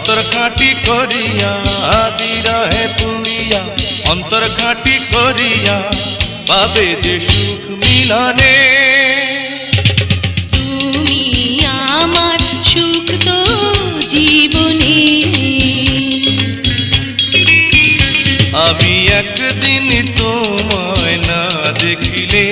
অন্তর খাঁটি করিয়া বিরহে পুড়িয়া অন্তর খাঁটি করিয়া পাবে যে সুখ মিলনে। তুমি আমার সুখ তো জীবনে। আমি একদিন তোমায় না দেখিলে